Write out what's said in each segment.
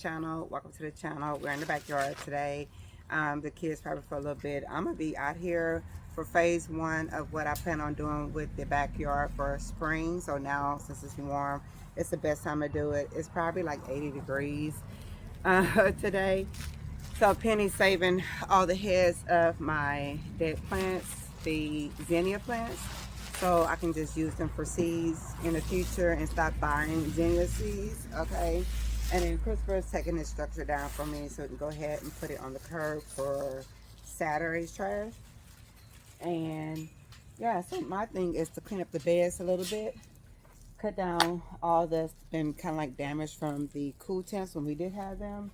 channel. Welcome to the channel. We're in the backyard today. The kids probably for a little bit. I'm gonna be out here for phase one of what I plan on doing with the backyard for spring. So now, since it's warm, it's the best time to do it. It's probably like 80 degrees today. So Penny's saving all the heads of my dead plants, the zinnia plants, so I can just use them for seeds in the future and stop buying zinnia seeds, okay? And then Christopher's taking this structure down for me so we can go ahead and put it on the curb for Saturday's trash. And yeah, so my thing is to clean up the beds a little bit, cut down all that's been kind of like damaged from the cool temps when we did have them.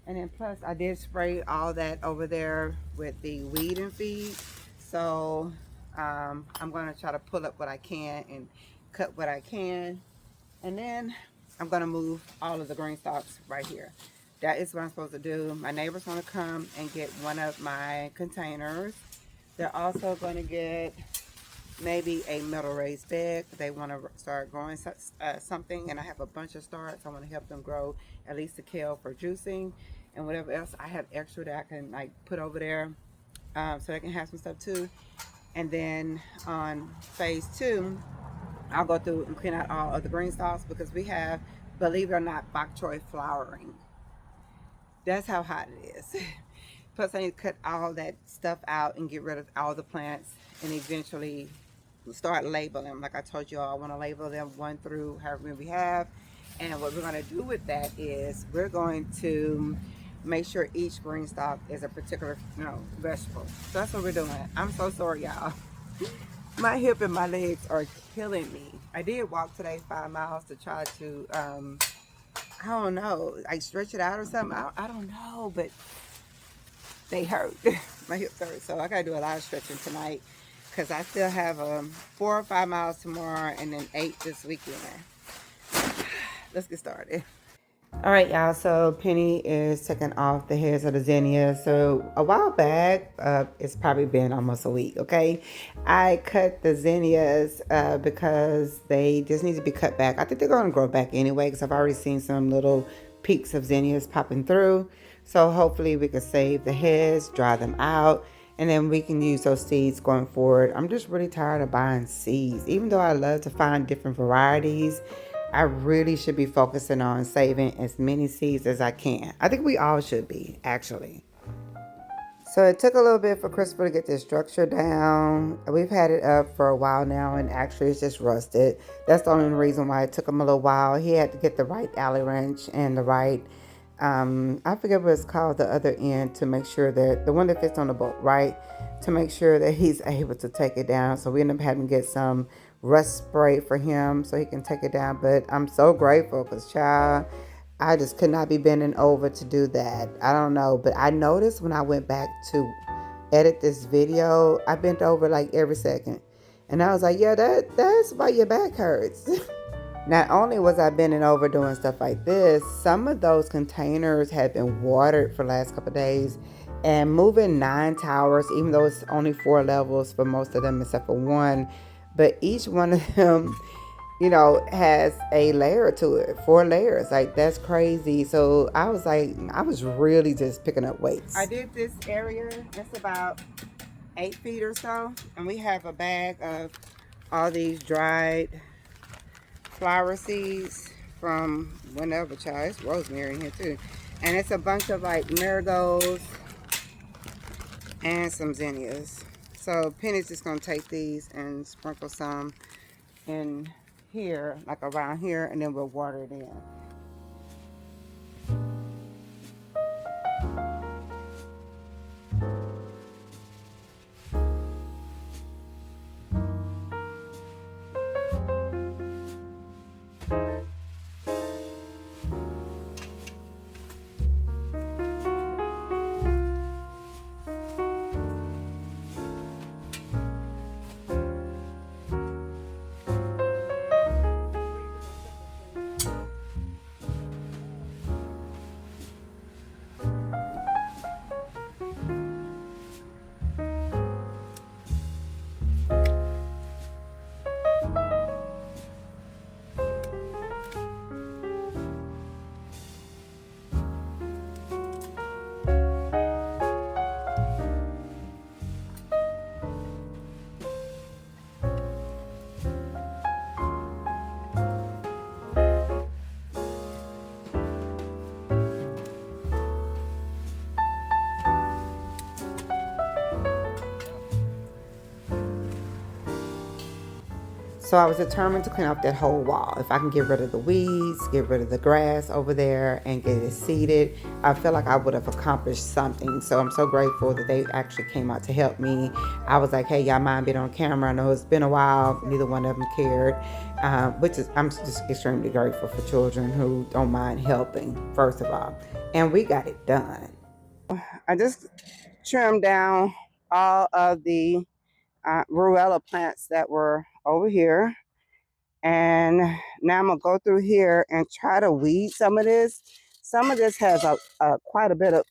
And then plus I did spray all that over there with the weed and feed. So I'm going to try to pull up what I can and cut what I can. And then I'm going to move all of the green stalks right here. That is what I'm supposed to do. My neighbor's going to come and get one of my containers. They're also going to get maybe a metal raised bed. They want to start growing something, and I have a bunch of starts. I want to help them grow at least a kale for juicing and whatever else I have extra that I can like put over there, so they can have some stuff too. And then on phase two, I'll go through and clean out all of the green stalks because we have, believe it or not, bok choy flowering. That's how hot it is. Plus I need to cut all that stuff out and get rid of all the plants and eventually start labeling them. Like I told you all, I want to label them 1 through however many we have. And what we're going to do with that is we're going to make sure each green stalk is a particular vegetable. So that's what we're doing. I'm so sorry, y'all. My hip and my legs are killing me. I did walk today 5 miles to try to I don't know, like stretch it out or something. I don't know, but they hurt. My hips hurt, so I gotta do a lot of stretching tonight because I still have 4 or 5 miles tomorrow and then 8 this weekend. Let's get started. All right, y'all, so Penny is taking off the heads of the zinnia. So a while back, it's probably been almost a week, okay? I cut the zinnias because they just need to be cut back. I think they're going to grow back anyway because I've already seen some little peaks of zinnias popping through. So hopefully we can save the heads, dry them out, and then we can use those seeds going forward. I'm just really tired of buying seeds. Even though I love to find different varieties, I really should be focusing on saving as many seeds as I can. I think we all should be, actually. So it took a little bit for Christopher to get this structure down. We've had it up for a while now, and actually it's just rusted. That's the only reason why it took him a little while. He had to get the right alley wrench and the right, I forget what it's called, the other end, to make sure that, the one that fits on the bolt, right? To make sure that he's able to take it down. So we end up having to get some rust spray for him so he can take it down. But I'm so grateful because, child, I just could not be bending over to do that. I don't know, but I noticed when I went back to edit this video, I bent over like every second. And I was like, yeah, that's why your back hurts. Not only was I bending over doing stuff like this, some of those containers had been watered for the last couple of days. And moving 9 towers, even though it's only 4 levels for most of them except for one, but each one of them, has a layer to it, 4 layers. Like, that's crazy. So I was like, I was really just picking up weights. I did this area, it's about 8 feet or so. And we have a bag of all these dried flower seeds from whenever, child. It's rosemary in here too. And it's a bunch of like marigolds and some zinnias. So Penny's just gonna take these and sprinkle some in here, like around here, and then we'll water it in. So I was determined to clean up that whole wall. If I can get rid of the weeds, get rid of the grass over there, and get it seeded, I feel like I would have accomplished something. So I'm so grateful that they actually came out to help me. I was like, hey, y'all mind being on camera? I know it's been a while. Neither one of them cared, which is, I'm just extremely grateful for children who don't mind helping, first of all. And we got it done. I just trimmed down all of the ruella plants that were over here. And now I'm gonna go through here and try to weed some of this. Some of this has quite a bit of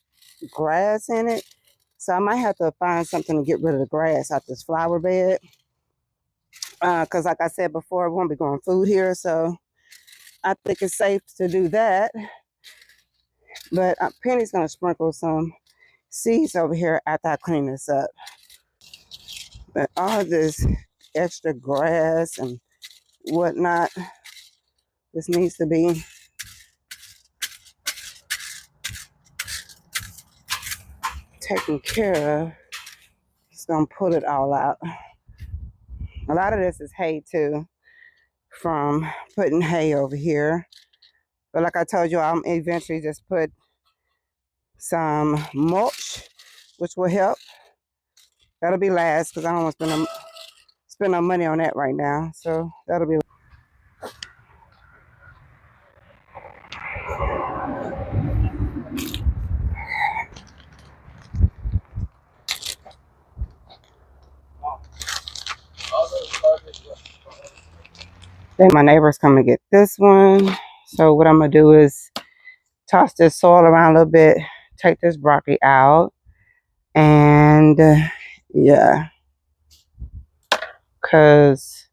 grass in it. So I might have to find something to get rid of the grass out this flower bed. Because like I said before, we won't be growing food here. So I think it's safe to do that. But Penny's gonna sprinkle some seeds over here after I clean this up. But all this extra grass and whatnot, this needs to be taken care of. Just gonna pull it all out. A lot of this is hay too, from putting hay over here. But like I told you, I'll eventually just put some mulch, which will help. That'll be last because I don't want to spend no money on that right now. So that'll be. Then my neighbors come and get this one. So what I'm gonna do is toss this soil around a little bit, take this broccoli out, and yeah, because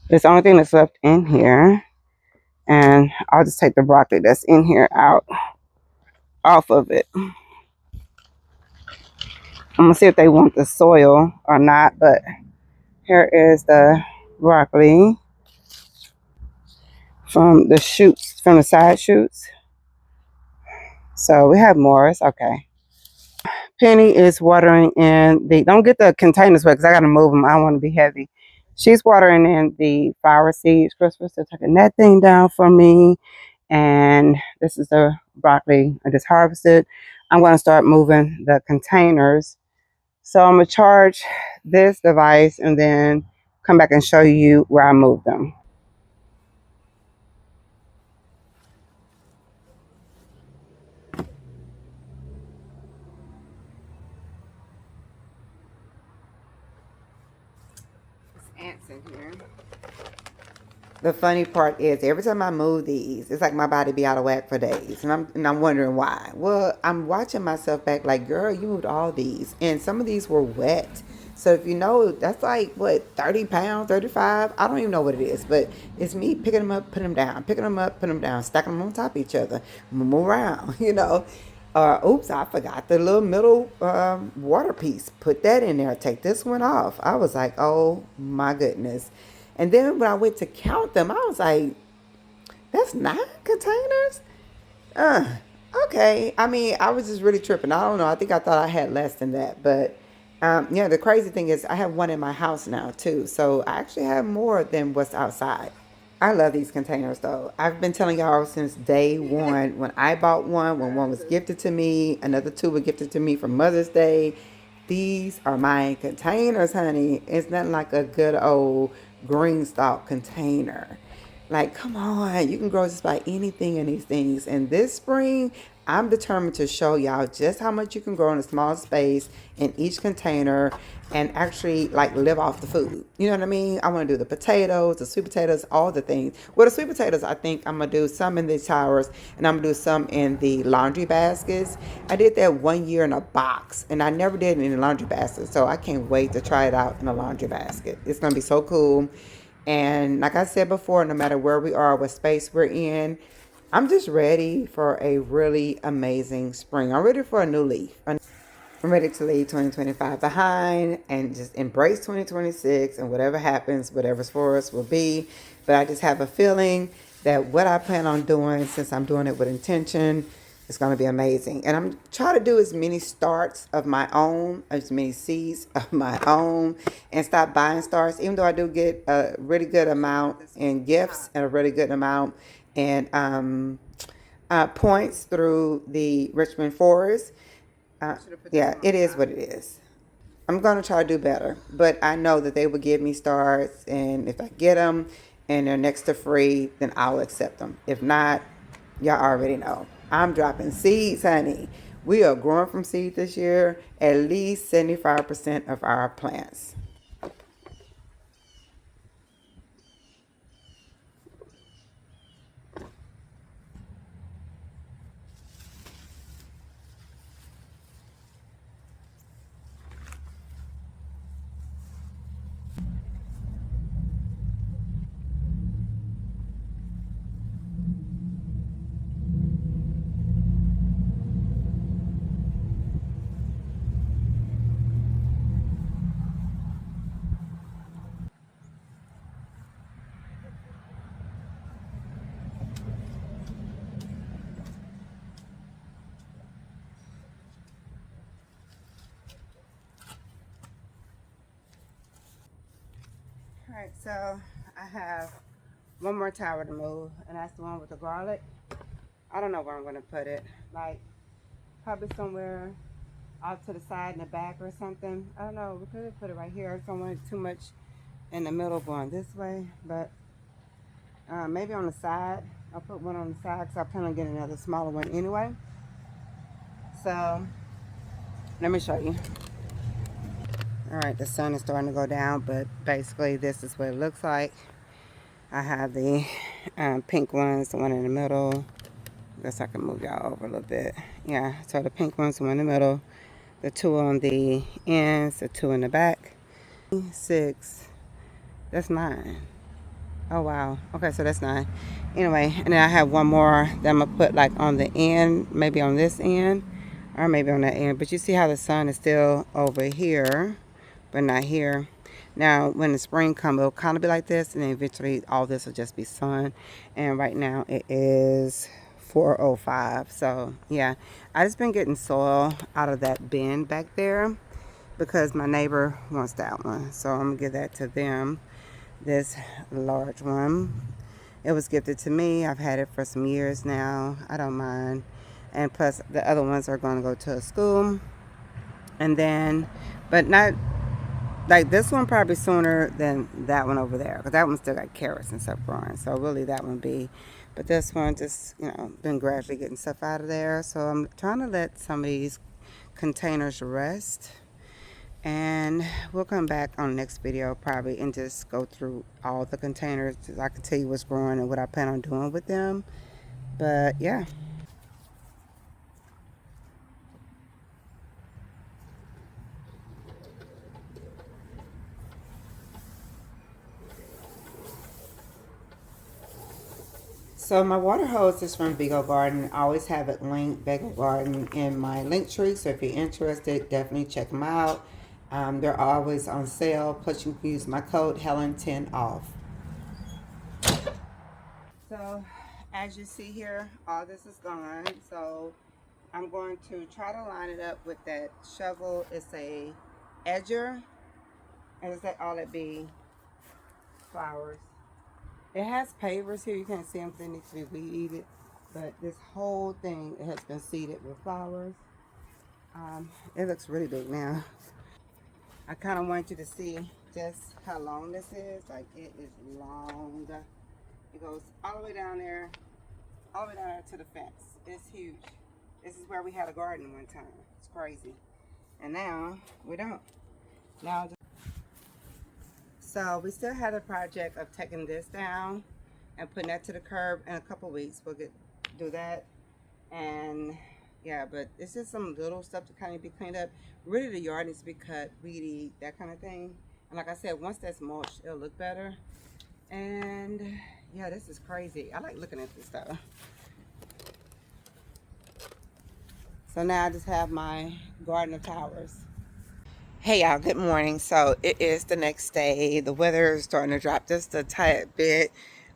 it's the only thing that's left in here. And I'll just take the broccoli that's in here out off of it. I'm gonna see if they want the soil or not, but here is the broccoli from the shoots, from the side shoots. So we have more. It's okay. Penny is watering in the, don't get the containers wet because I gotta move them. I don't want to be heavy. She's watering in the flower seeds. Christopher's still taking that thing down for me. And this is the broccoli I just harvested. I'm going to start moving the containers. So I'm going to charge this device and then come back and show you where I moved them. There's ants in here. The funny part is every time I move these, it's like my body be out of whack for days. And I'm wondering why. Well, I'm watching myself back like, girl, you moved all these. And some of these were wet. So if you know, that's like, what, 30 pounds, 35? I don't even know what it is. But it's me picking them up, putting them down, picking them up, putting them down, stacking them on top of each other, move around, you know. Oops, I forgot the little middle water piece. Put that in there. Take this one off. I was like, oh my goodness. And then when I went to count them, I was like, that's 9 containers? Uh, okay. I mean, I was just really tripping. I don't know. I think I thought I had less than that. But yeah, the crazy thing is I have one in my house now too. So I actually have more than what's outside. I love these containers though. I've been telling y'all since day one. When I bought one, when one was gifted to me, another two were gifted to me for Mother's Day. These are my containers, honey. It's not like a good old Greenstalk container. Like, come on, you can grow just about anything in these things. And this spring, I'm determined to show y'all just how much you can grow in a small space in each container and actually like live off the food. You know what I mean? I want to do the potatoes, the sweet potatoes, all the things. Well, the sweet potatoes, I think I'm going to do some in the towers and I'm going to do some in the laundry baskets. I did that 1 year in a box and I never did it in a laundry basket. So I can't wait to try it out in a laundry basket. It's going to be so cool. And like I said before, no matter where we are, what space we're in, I'm just ready for a really amazing spring. I'm ready for a new leaf. I'm ready to leave 2025 behind and just embrace 2026 and whatever happens, whatever's for us will be. But I just have a feeling that what I plan on doing, since I'm doing it with intention, It's going to be amazing. And I'm trying to do as many starts of my own, as many seeds of my own, and stop buying starts, even though I do get a really good amount in gifts and a really good amount in points through the Richmond Forest. Yeah, it is what it is. I'm going to try to do better, but I know that they will give me stars, and if I get them and they're next to free, then I'll accept them. If not, y'all already know. I'm dropping seeds, honey. We are growing from seed this year, at least 75% of our plants. All right, so I have one more tower to move, and that's the one with the garlic. I don't know where I'm going to put it. Like, probably somewhere out to the side in the back or something. I don't know. We could put it right here. I don't want it too much in the middle going this way, but maybe on the side. I'll put one on the side because I plan on getting another smaller one anyway. So let me show you. All right, the sun is starting to go down, but basically this is what it looks like. I have the pink ones, the one in the middle. I guess I can move y'all over a little bit. Yeah, so the pink ones, the one in the middle, the two on the ends, the two in the back. 6, that's 9. Oh wow. Okay, so that's 9. Anyway, and then I have one more that I'm gonna put like on the end, maybe on this end, or maybe on that end. But you see how the sun is still over here, but not here. Now, when the spring comes, it'll kind of be like this, and then eventually all this will just be sun. And right now it is 4:05. So yeah, I just been getting soil out of that bin back there because my neighbor wants that one. So I'm gonna give that to them. This large one, it was gifted to me. I've had it for some years now. I don't mind. And plus the other ones are going to go to a school. And then, but not like this one, probably sooner than that one over there, because that one still got carrots and stuff growing. So really that one be, but this one just, been gradually getting stuff out of there. So I'm trying to let some of these containers rest, and we'll come back on the next video probably and just go through all the containers so I can tell you what's growing and what I plan on doing with them. But yeah. So my water hose is from Big O Garden. I always have it linked, Big O Garden, in my Linktree. So if you're interested, definitely check them out. They're always on sale. Plus you can use my code Helenh10 off. So as you see here, all this is gone. So I'm going to try to line it up with that shovel. It's a edger, and is that all it be? Flowers. It has pavers here. You can't see them because they need to be weeded. But this whole thing has been seeded with flowers. It looks really big now. I kind of want you to see just how long this is. Like, it is long. It goes all the way down there, all the way down there to the fence. It's huge. This is where we had a garden one time. It's crazy. And now we don't. Now, so we still had a project of taking this down and putting that to the curb. In a couple weeks we'll do that. And yeah, but it's just some little stuff to kind of be cleaned up. Really the yard needs to be cut, weedy, that kind of thing. And like I said, once that's mulched, it'll look better. And yeah, this is crazy. I like looking at this stuff. So now I just have my garden of towers. Hey y'all, good morning. So it is the next day. The weather is starting to drop just a tad bit.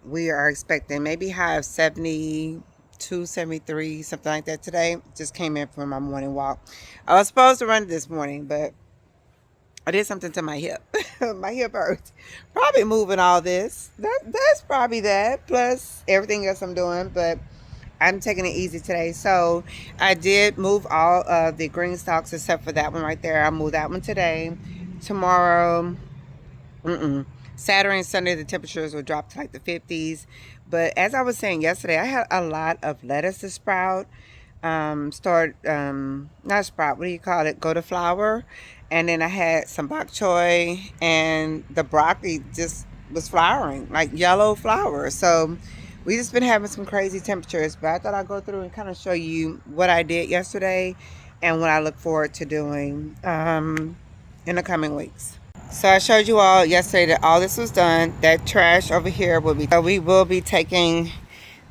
We are expecting maybe high of 72 273, something like that today. Just came in from my morning walk. I was supposed to run it this morning, but I did something to my hip. My hip hurts. Probably moving all this. That's probably that. Plus everything else I'm doing. But I'm taking it easy today. So I did move all of the green stalks except for that one right there. I moved that one today. Tomorrow, Saturday and Sunday, the temperatures will drop to like the 50s. But as I was saying yesterday, I had a lot of lettuce to sprout. Not sprout, what do you call it? Go to flower. And then I had some bok choy, and the broccoli just was flowering, like yellow flowers. So we just been having some crazy temperatures, but I thought I'd go through and kind of show you what I did yesterday and what I look forward to doing in the coming weeks. So I showed you all yesterday that all this was done. That trash over here will be, we will be taking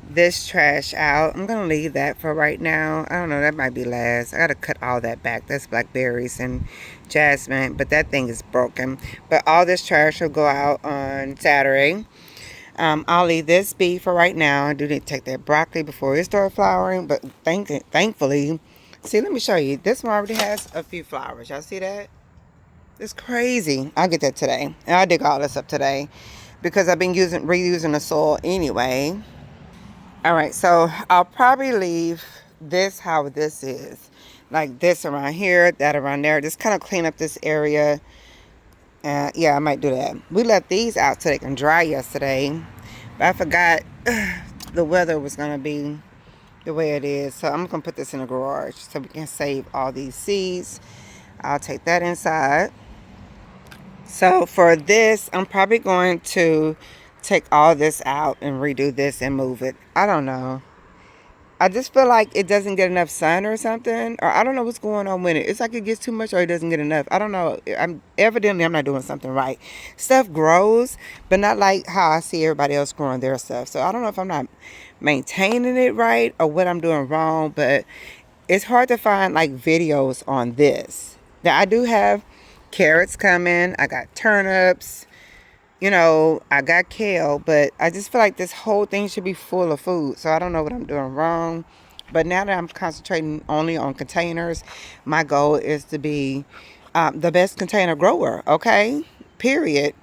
this trash out. I'm gonna leave that for right now. I don't know, that might be last. I gotta cut all that back. That's blackberries and jasmine, but that thing is broken. But all this trash will go out on Saturday. I'll leave this be for right now. I do need to take that broccoli before it starts flowering, but thankfully, see, let me show you. This one already has a few flowers. Y'all see that? It's crazy. I'll get that today. And I'll dig all this up today because I've been reusing the soil anyway. All right, so I'll probably leave this how this is. Like this around here, that around there. Just kind of clean up this area. Yeah, I might do that. We left these out so they can dry yesterday. But I forgot the weather was going to be the way it is. So I'm going to put this in the garage so we can save all these seeds. I'll take that inside. So for this, I'm probably going to take all this out and redo this and move it. I don't know. I just feel like it doesn't get enough sun or something, or I don't know what's going on with it. It's like it gets too much or it doesn't get enough. I don't know. Evidently I'm not doing something right. Stuff grows, but not like how I see everybody else growing their stuff. So I don't know if I'm not maintaining it right or what I'm doing wrong, but it's hard to find like videos on this. Now I do have carrots coming. I got turnips. You know, I got kale, but I just feel like this whole thing should be full of food. So I don't know what I'm doing wrong. But now that I'm concentrating only on containers, my goal is to be the best container grower, okay? Period.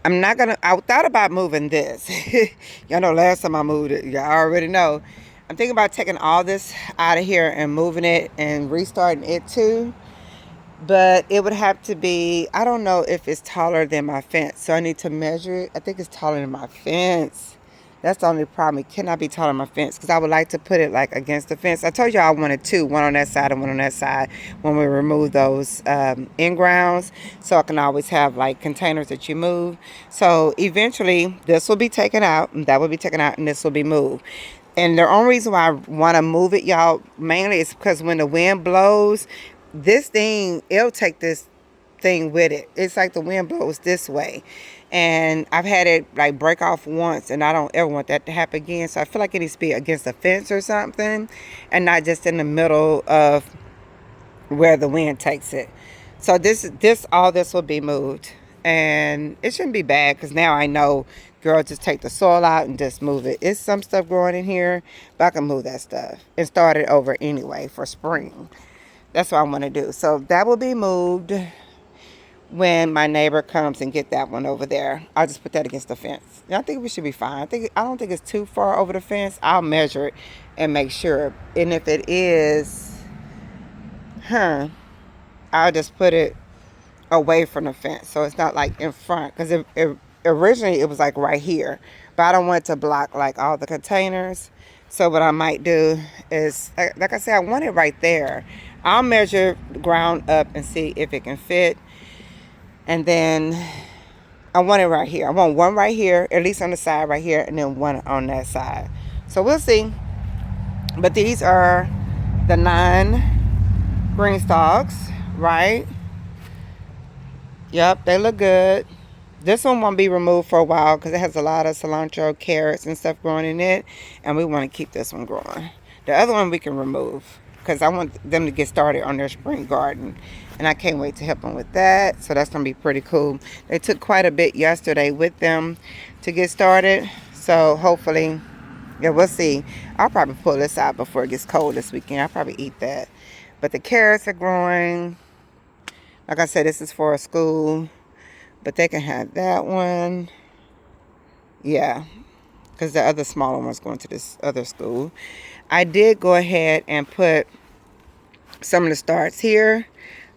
I thought about moving this. Y'all know last time I moved it, y'all already know. I'm thinking about taking all this out of here and moving it and restarting it too. But it would have to be, I don't know if it's taller than my fence. So I need to measure it. I think it's taller than my fence. That's the only problem. It cannot be taller than my fence because I would like to put it like against the fence. I told you I wanted two, one on that side and one on that side when we remove those in-grounds. So I can always have like containers that you move. So eventually this will be taken out and that will be taken out and this will be moved. And the only reason why I want to move it, y'all, mainly is because when the wind blows, this thing, it'll take this thing with it. It's like the wind blows this way. And I've had it like break off once and I don't ever want that to happen again. So I feel like it needs to be against a fence or something and not just in the middle of where the wind takes it. So all this will be moved. And it shouldn't be bad because now I know, girl, just take the soil out and just move it. It's some stuff growing in here, but I can move that stuff and start it over anyway for spring. That's what I want to do. So that will be moved when my neighbor comes and get that one over there. I'll just put that against the fence. I think we should be fine. I don't think it's too far over the fence. I'll measure it and make sure. And if it is, I'll just put it away from the fence so it's not like in front. Because originally it was like right here. But I don't want it to block like all the containers. So what I might do is, like I said, I want it right there. I'll measure the ground up and see if it can fit. And then I want it right here. I want one right here, at least on the side right here, and then one on that side. So we'll see. But these are the 9 green stalks, right? Yep, they look good. This one won't be removed for a while because it has a lot of cilantro, carrots, and stuff growing in it. And we want to keep this one growing. The other one we can remove because I want them to get started on their spring garden. And I can't wait to help them with that. So that's going to be pretty cool. They took quite a bit yesterday with them to get started. So hopefully Yeah, we'll see. I'll probably pull this out before it gets cold this weekend. I'll probably eat that. But the carrots are growing. Like I said, this is for a school, but they can have that one. Yeah, because the other smaller one's going to this other school. I did go ahead and put some of the starts here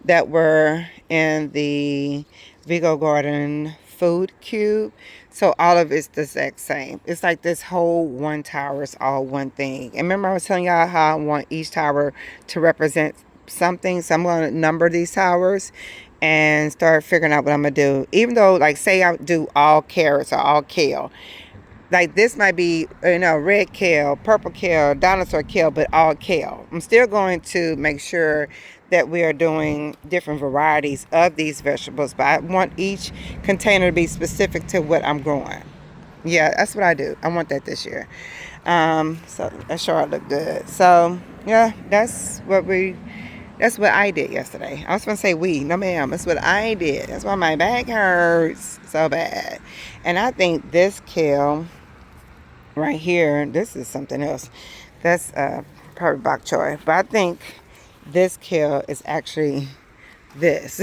that were in the Vigo Garden food cube. So all of it's the exact same. It's like this whole one tower is all one thing. And remember I was telling y'all how I want each tower to represent something. So I'm going to number these towers and start figuring out what I'm going to do. Even though, like, say I do all carrots or all kale. Like this might be, red kale, purple kale, dinosaur kale, but all kale. I'm still going to make sure that we are doing different varieties of these vegetables, but I want each container to be specific to what I'm growing. Yeah, that's what I do. I want that this year. So that sure look good. So yeah, that's what I did yesterday. I was going to say we. No, ma'am. That's what I did. That's why my back hurts so bad. And I think this kale right here, this is something else. That's probably bok choy. But I think this kale is actually this.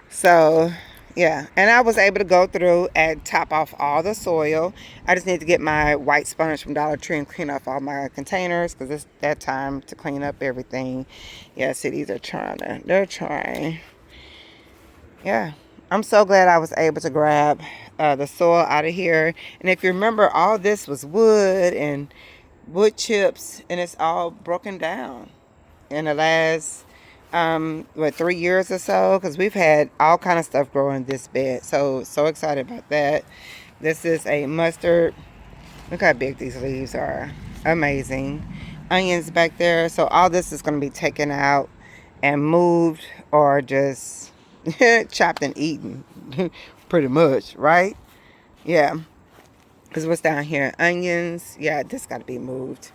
So, yeah. And I was able to go through and top off all the soil. I just need to get my white sponge from Dollar Tree and clean off all my containers because it's that time to clean up everything. Yeah, see, these are they're trying. Yeah. I'm so glad I was able to grab the soil out of here. And if you remember, all this was wood and wood chips, and it's all broken down in the last 3 years or so, because we've had all kind of stuff growing in this bed. So excited about that. This is a mustard. Look how big these leaves are. Amazing. Onions back there. So all this is going to be taken out and moved or just chopped and eaten. Pretty much, right? Yeah. Because what's down here? Onions. Yeah, this got to be moved.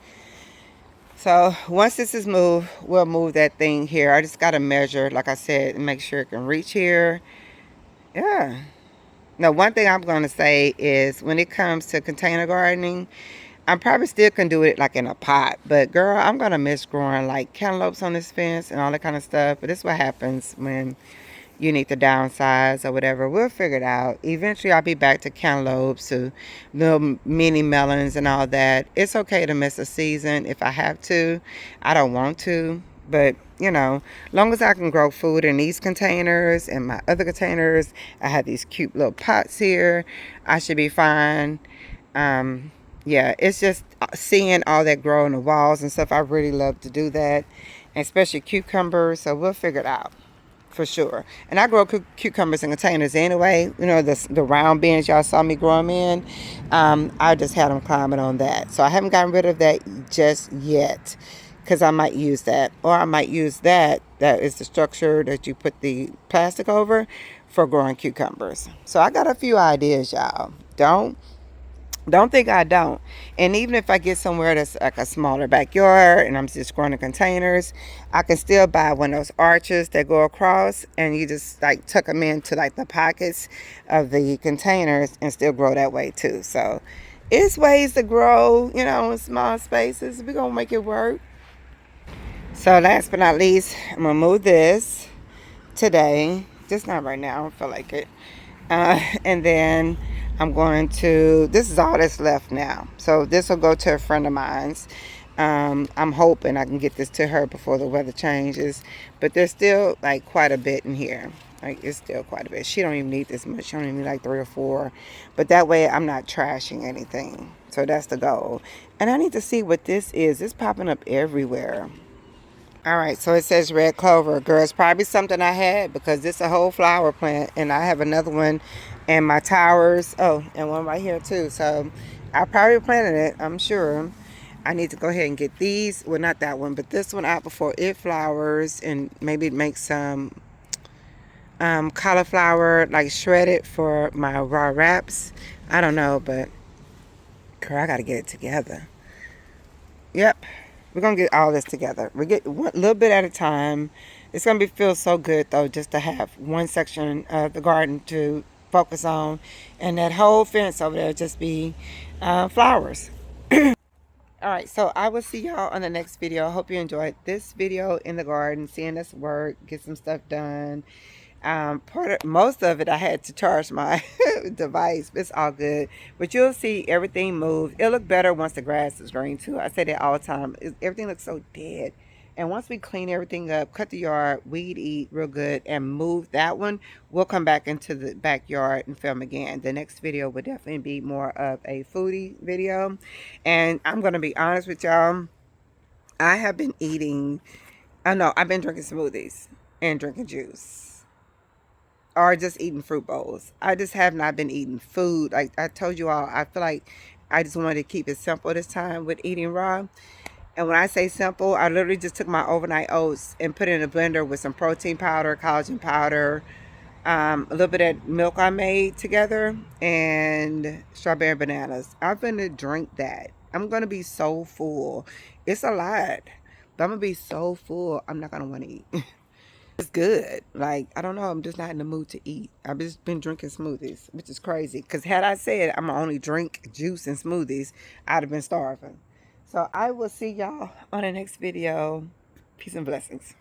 So once this is moved, we'll move that thing here. I just got to measure, like I said, and make sure it can reach here. Yeah. Now, one thing I'm going to say is when it comes to container gardening, I probably still can do it like in a pot. But girl, I'm going to miss growing like cantaloupes on this fence and all that kind of stuff. But this is what happens when you need to downsize or whatever. We'll figure it out. Eventually, I'll be back to cantaloupes, to little mini melons and all that. It's okay to miss a season if I have to. I don't want to. But, long as I can grow food in these containers and my other containers, I have these cute little pots here, I should be fine. Yeah, it's just seeing all that grow in the walls and stuff. I really love to do that, and especially cucumbers. So we'll figure it out for sure. And I grow cucumbers in containers anyway. The round bins y'all saw me grow them in. I just had them climbing on that. So I haven't gotten rid of that just yet, because I might use that. Or I might use that is the structure that you put the plastic over for growing cucumbers. So I got a few ideas, y'all. Don't think I don't. And even if I get somewhere that's like a smaller backyard and I'm just growing in containers, I can still buy one of those arches that go across, and you just like tuck them into like the pockets of the containers and still grow that way too. So it's ways to grow, in small spaces. We're going to make it work. So last but not least, I'm going to move this today. Just not right now. I don't feel like it. And then I'm going to, this is all that's left now. So this will go to a friend of mine's. I'm hoping I can get this to her before the weather changes. But there's still like quite a bit in here. Like it's still quite a bit. She don't even need this much. She don't even need like 3 or 4. But that way I'm not trashing anything. So that's the goal. And I need to see what this is. It's popping up everywhere. All right, so it says red clover. Girl, it's probably something I had, because it's a whole flower plant. And I have another one in my towers. Oh, and one right here too. So I probably planted it, I'm sure. I need to go ahead and get these. Well, not that one, but this one out before it flowers. And maybe make some cauliflower, like shredded, for my raw wraps. I don't know, but girl, I got to get it together. Yep. We're going to get all this together. We get one little bit at a time. It's going to feel so good, though, just to have one section of the garden to focus on. And that whole fence over there just be flowers. All right, so I will see y'all on the next video. I hope you enjoyed this video in the garden, seeing us work, get some stuff done. Most of it I had to charge my device. It's all good, but you'll see everything move. It'll look better once the grass is green too. I say that all the time. Everything looks so dead, and once we clean everything up, cut the yard, weed eat real good, and move that one, we'll come back into the backyard and film again. The next video will definitely be more of a foodie video, and I'm gonna be honest with y'all. I have been eating. I know I've been drinking smoothies and drinking juice, or just eating fruit bowls. I just have not been eating food. Like I told you all, I feel like I just wanted to keep it simple this time with eating raw. And when I say simple, I literally just took my overnight oats and put it in a blender with some protein powder, collagen powder, a little bit of milk I made together, and strawberry bananas. I'm gonna drink that. I'm gonna be so full. It's a lot, but I'm gonna be so full. I'm not gonna want to eat. It's good. Like, I don't know. I'm just not in the mood to eat. I've just been drinking smoothies, which is crazy. Because had I said I'm going to only drink juice and smoothies, I'd have been starving. So I will see y'all on the next video. Peace and blessings.